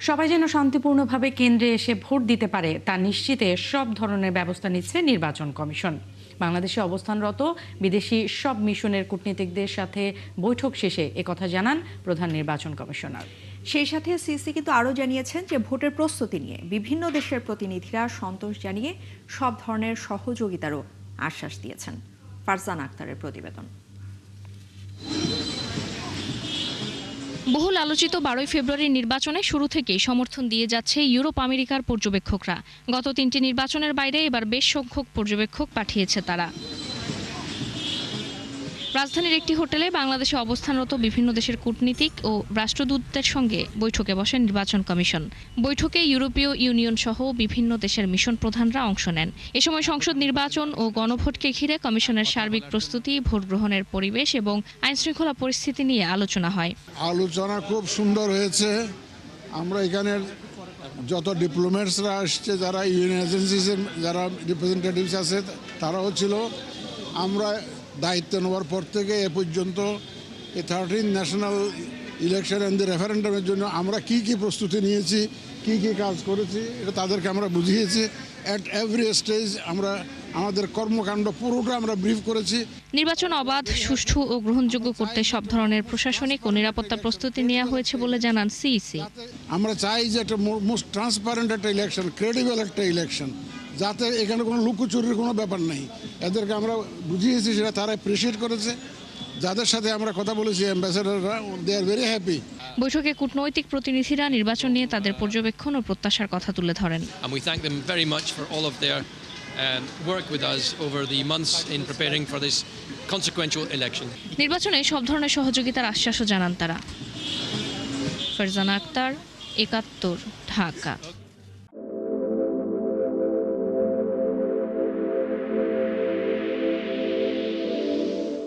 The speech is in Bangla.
সবাই যেন শান্তিপূর্ণভাবে কেন্দ্রে এসে ভোট দিতে পারে তা নিশ্চিতে সব ধরনের ব্যবস্থা নিচ্ছে নির্বাচন কমিশন। বাংলাদেশে অবস্থানরত বিদেশি সব মিশনের কূটনীতিকদের সাথে বৈঠক শেষে একথা জানান প্রধান নির্বাচন কমিশনার। সেই সাথে সিসি কিন্তু আরও জানিয়েছেন যে ভোটের প্রস্তুতি নিয়ে বিভিন্ন দেশের প্রতিনিধিরা সন্তোষ জানিয়ে সব ধরনের সহযোগিতারও আশ্বাস দিয়েছেন। ফারজানা আক্তারের প্রতিবেদন। বহুল আলোচিত 12 ফেব্রুয়ারির নির্বাচনে শুরু থেকেই সমর্থন দিয়ে যাচ্ছে ইউরোপ আমেরিকার পর্যবেক্ষকরা। গত 3টি নির্বাচনের বাইরে এবার বেশ সংখ্যক পর্যবেক্ষক পাঠিয়েছে তারা। রাজধানীর একটি হোটেলে বাংলাদেশে অবস্থানরত বিভিন্ন দেশের কূটনীতিক ও রাষ্ট্রদূতদের সঙ্গে বৈঠকে বসে নির্বাচন কমিশন। বৈঠকে ইউরোপীয় ইউনিয়ন সহ বিভিন্ন দেশের মিশন প্রধানরা অংশ নেন। এ সময় সংসদ নির্বাচন ও গণভোটকে ঘিরে কমিশনের সার্বিক প্রস্তুতি, ভোট গ্রহণের পরিবেশ এবং আইনশৃঙ্খলা পরিস্থিতি নিয়ে আলোচনা হয়। আলোচনা খুব সুন্দর হয়েছে। আমরা এখানের যত ডিপ্লোম্যাটসরা আসছে, যারা ইউএন এজেন্সিসের যারা রিপ্রেজেন্টেটিভস আছে তারাও ছিল। আমরা দায়িত্ব নেওয়ার পর থেকে এ পর্যন্ত এই 13 ন্যাশনাল ইলেকশন অ্যান্ড রেফারেন্ডামের জন্য আমরা কি কি প্রস্তুতি নিয়েছি, কি কি কাজ করেছি, এটা তাদেরকে আমরা বুঝিয়েছি। অ্যাট এভরি স্টেজ আমরা আমাদের কর্মকাণ্ড পুরোটা আমরা ব্রিফ করেছি। নির্বাচন অবাধ, সুষ্ঠু ও গ্রহণযোগ্য করতে সব ধরনের প্রশাসনিক ও নিরাপত্তা প্রস্তুতি নেওয়া হয়েছে বলে জানান সিইসি। আমরা চাই যে একটা মোস্ট ট্রান্সপারেন্ট একটা ইলেকশন, ক্রেডিবল একটা ইলেকশন, যাতে এখানে কোনো লুকোচুরির কোনো ব্যাপার নেই। এদেরকে আমরা বুঝিয়েছি, সেটা তারা অ্যাপ্রিশিয়েট করেছে। যাদের সাথে আমরা কথা বলেছি অ্যাম্বাসেডাররা, দে আর ভেরি হ্যাপি। বৈঠকে কূটনৈতিক প্রতিনিধিরা নির্বাচন নিয়ে তাদের পর্যবেক্ষণ ও প্রত্যাশার কথা তুলে ধরেন। And we thank them very much for all of their work with us over the months in preparing for this consequential election. নির্বাচনে সব ধরনের সহযোগিতার আশ্বাসও জানান তারা। ফারজানা আক্তার, 71, ঢাকা।